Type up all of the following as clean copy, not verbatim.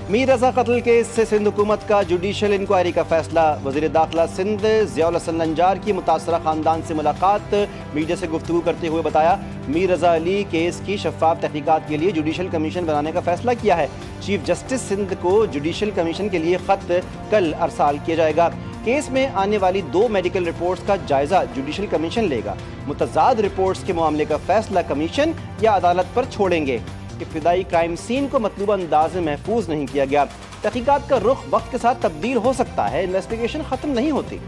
मीर रजा कत्ल केस से सिंध हुकूमत का जुडिशल इंक्वायरी का फैसला। वज़ीर दाखिला सिंध ज़ियाउल हसन नंजार की मुतासरा खानदान से मुलाकात। मीडिया से गुफ्तगू करते हुए बताया, मीर रजा अली केस की शफाफ तहकीकात के लिए जुडिशल कमीशन बनाने का फैसला किया है। चीफ जस्टिस सिंध को जुडिशल कमीशन के लिए ख़त कल अरसाल किया जाएगा। केस में आने वाली 2 मेडिकल रिपोर्ट्स का जायजा जुडिशल कमीशन लेगा। मुतज़ाद रिपोर्ट्स के मामले का फैसला कमीशन या अदालत पर छोड़ेंगे। इब्तिदाई क्राइम सीन को मतलूबा अंदाज में महफूज नहीं किया गया। तहकीकात का रुख वक्त के साथ तब्दील हो सकता है, इन्वेस्टिगेशन खत्म नहीं होती।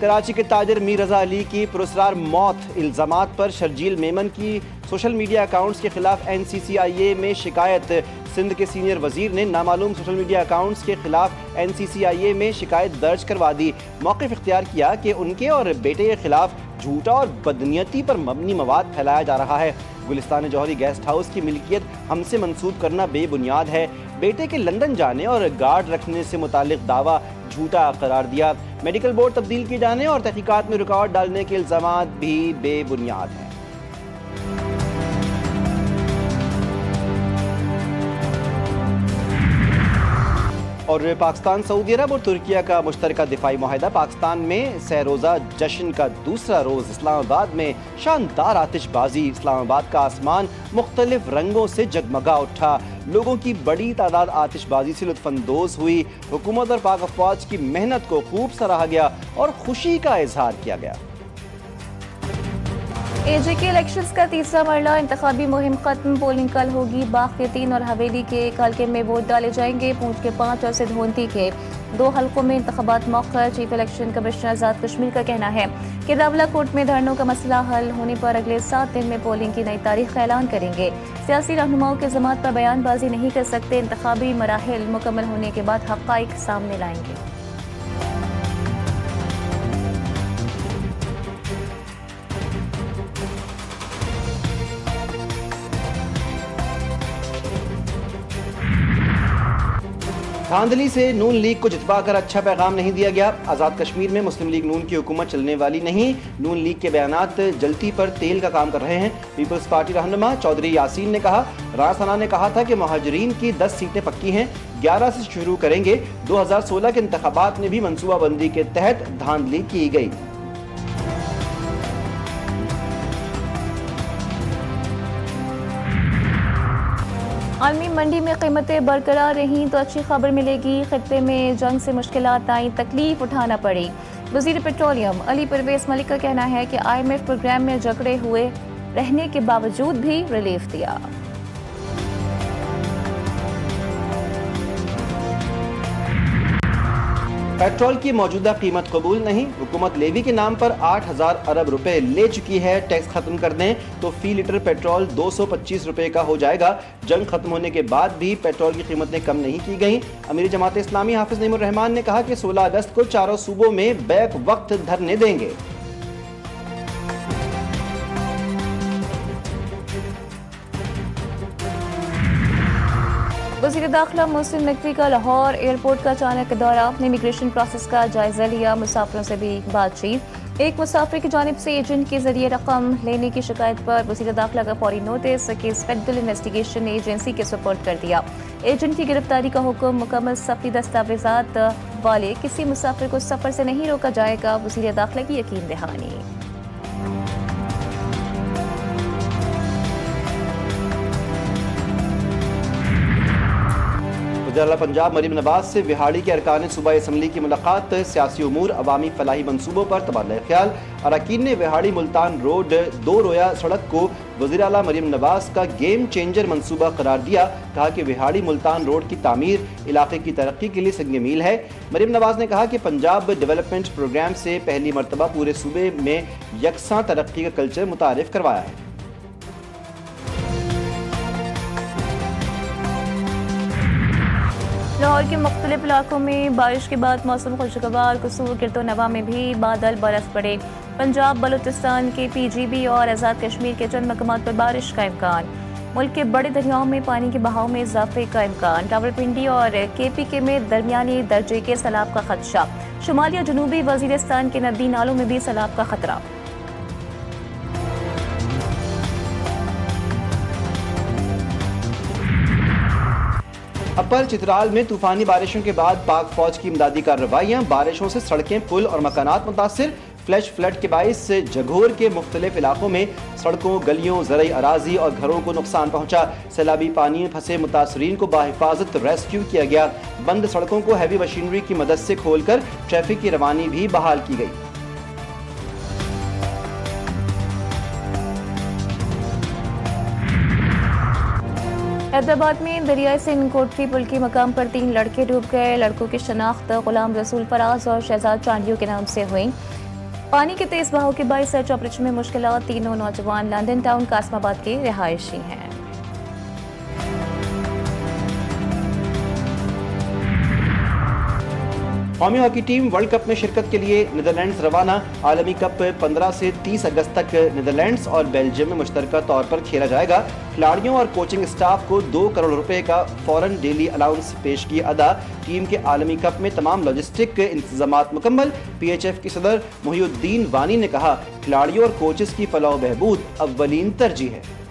कराची के ताजर मीर रजा अली की पुरस्कार मौत इल्जामात पर शर्जील मेमन की सोशल मीडिया अकाउंट्स के खिलाफ NCCIA में शिकायत। सिंध के सीनियर वजीर ने नामालूम सोशल मीडिया अकाउंट्स के खिलाफ NCCIA में शिकायत दर्ज करवा दी। मौक़िफ़ इख्तियार किया कि उनके और बेटे के खिलाफ झूठा और बदनीयती पर मबनी मवाद फैलाया जा रहा है। गुलिस्तान जौहरी गेस्ट हाउस की मिल्कियत हमसे मंसूब करना बेबुनियाद है। बेटे के लंदन जाने और गार्ड रखने से मुतालिक दावा झूठा करार दिया। मेडिकल बोर्ड तब्दील किए जाने और तहकीकात में रुकावट डालने के इल्जामात भी बेबुनियाद हैं। और पाकिस्तान, सऊदी अरब और तुर्किया का मुश्तरका दिफाई मुआहदा। पाकिस्तान में सहरोज़ा जश्न का दूसरा रोज़ इस्लामाबाद में शानदार आतिशबाजी। इस्लामाबाद का आसमान मुख्तलिफ रंगों से जगमगा उठा। लोगों की बड़ी तादाद आतिशबाजी से लुत्फ़अंदोज़ हुई। हुकूमत और पाक अफ़वाज की मेहनत को खूब सराहा गया और खुशी का इजहार किया गया। AG के इलेक्शंस का तीसरा मरला इंतखाबी मुहिम खत्म। पोलिंग कल होगी। बाग के 3 और हवेली के 1 हल्के में वोट डाले जाएंगे। पूंछ के 5 और सिद्धोंती के 2 हल्कों में इंतखाबात मौखर। Chief election commissioner Azad Kashmir का कहना है कि दावला कोर्ट में धरनों का मसला हल होने पर अगले 7 दिन में पोलिंग की नई तारीख का ऐलान करेंगे। सियासी रहनुमाओं की ज़मात पर बयानबाजी नहीं कर सकते। इंतखाबी मराहिल मुकम्मल होने के बाद हक़ाइक़ सामने लाएंगे। धांधली से नून लीग को जितवाकर अच्छा पैगाम नहीं दिया गया। आज़ाद कश्मीर में मुस्लिम लीग नून की हुकूमत चलने वाली नहीं। नून लीग के बयानात जलती पर तेल का काम कर रहे हैं। पीपल्स पार्टी रहनुमा चौधरी यासीन ने कहा, राना सना ने कहा था कि महाजरीन की 10 सीटें पक्की हैं, 11 से शुरू करेंगे। 2016 के इंतखाबात में भी मनसूबाबंदी के तहत धांधली की गई। आलमी मंडी में कीमतें बरकरार रहीं तो अच्छी खबर मिलेगी। खित्ते में जंग से मुश्किलात आई, तकलीफ उठाना पड़ी। वज़ीर पेट्रोलियम अली परवेज़ मलिक का कहना है कि IMF प्रोग्राम में जकड़े हुए रहने के बावजूद भी रिलीफ दिया। पेट्रोल की मौजूदा कीमत कबूल नहीं। हुकूमत लेवी के नाम पर 8,000 अरब रुपए ले चुकी है। टैक्स खत्म कर दें तो फी लीटर पेट्रोल 225 रुपए का हो जाएगा। जंग खत्म होने के बाद भी पेट्रोल की कीमतें कम नहीं की गई। अमीर जमात इस्लामी हाफिज नईमुर रहमान ने कहा कि 16 अगस्त को चारों सूबों में बैक वक्त धरने देंगे। वज़ीर दाखिला मोहसिन नकवी का लाहौर एयरपोर्ट का अचानक दौरा। अपने इमिग्रेशन प्रोसेस का जायजा लिया। मुसाफिरों से भी बातचीत। एक मुसाफिर की जानिब से एजेंट के जरिए रकम लेने की शिकायत पर वज़ीर दाखिला का फौरी notice case federal investigation agency के सुपुर्द कर दिया। एजेंट की गिरफ्तारी का हुक्म। मुकम्मल सफ़ी दस्तावेजात वाले किसी मुसाफिर को सफ़र से नहीं रोका जाएगा। वज़ीर दाखिला की यकीन दहानी। वज़ीर पंजाब मरीम नवाज से विहाड़ी के अरकान सूबाई असम्बली की मुलाकात। सियासी उमूर, अवामी फलाही मनसूबों पर तबादला ख्याल। अरकान ने विहाड़ी मुल्तान रोड 2 रोया सड़क को वज़ीर आला मरीम नवाज का गेम चेंजर मनसूबा करार दिया। कहा कि विहाड़ी मुल्तान रोड की तामीर इलाके की तरक्की के लिए संग मील है। मरीम नवाज ने कहा कि पंजाब डेवलपमेंट प्रोग्राम से पहली मरतबा पूरे सूबे में यकसां तरक्की का कल्चर मुतारिफ करवाया है। लाहौर के मुख्तलिफ इलाकों में बारिश के बाद मौसम खुशगवार। कसूर गिरदो नवा में भी बादल बरस पड़े। पंजाब, बलूचिस्तान के PGB और आज़ाद कश्मीर के चंद मकामात पर बारिश का इम्कान। मुल्क के बड़े दरियाओं में पानी के बहाव में इजाफे का इम्कान। रावलपिंडी और KPK में दरमियानी दर्जे के सैलाब का खदशा। शुमाली और जनूबी वजीरिस्तान के नदी नालों में भी सैलाब का खतरा। अपर चित्राल में तूफानी बारिशों के बाद पाक फौज की इमदादी कार्रवाइयां, बारिशों से सड़कें, पुल और मकानात मुतासिर। फ्लैश फ्लड के बाइस जघोर के मुख्तलिफ इलाकों में सड़कों, गलियों, ज़रई अराजी और घरों को नुकसान पहुंचा। सैलाबी पानी में फंसे मुतासरीन को बाहिफाजत रेस्क्यू किया गया। बंद सड़कों को हैवी मशीनरी की मदद से खोलकर ट्रैफिक की रवानी भी बहाल की गई। हैदराबाद में दरियाई सिंध कोटरी पुल के मकाम पर 3 लड़के डूब गए। लड़कों की शनाख्त गुलाम रसूल फराज और शहजाद चांडियों के नाम से हुई। पानी के तेज बहाव के बायस सर्च ऑपरेशन में मुश्किलात। तीनों नौजवान लंदन टाउन कासमाबाद के रिहायशी हैं। कौमी हॉकी टीम वर्ल्ड कप में शिरकत के लिए नीदरलैंड्स रवाना। आलमी कप 15 से 30 अगस्त तक नीदरलैंड्स और बेल्जियम में मुश्तरका तौर पर खेला जाएगा। खिलाड़ियों और कोचिंग स्टाफ को 2 करोड़ रुपए का फौरन डेली अलाउंस पेश किया अदा। टीम के आलमी कप में तमाम लॉजिस्टिक इंतजामात मुकम्मल। PHF के सदर मुहिउद्दीन वानी ने कहा, खिलाड़ियों और कोचेस की फलाह बहबूद अव्वलीन तरजीह है।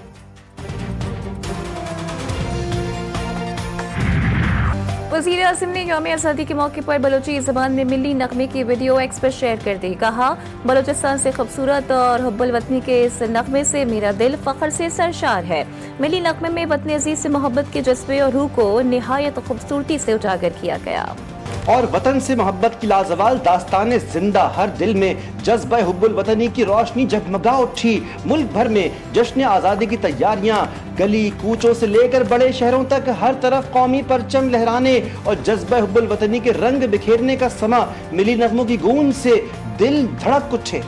वज़ीर आज़म ने यौम आज़ादी के मौके पर बलोची ज़बान में मिली नगमे की वीडियो एक्स पर शेयर कर दी। कहा, बलोचिस्तान से खूबसूरत और हुब्बुल वतनी के इस नगमे से मेरा दिल फ़ख्र से सरशार है। मिली नगमे में वतन अज़ीज़ से मोहब्बत के जज्बे और रूह को निहायत खूबसूरती से उजागर किया गया। और वतन से मोहब्बत की लाजवाल दास्तान जिंदा, हर दिल में जज्बा हुब्बुल वतनी की रोशनी जगमगा उठी। मुल्क भर में जश्न आज़ादी की तैयारियां, गली कूचों से लेकर बड़े शहरों तक हर तरफ कौमी परचम लहराने और जज्बा हुब्बुल वतनी के रंग बिखेरने का समा। मिली नगमों की गूंज से दिल धड़क उठे।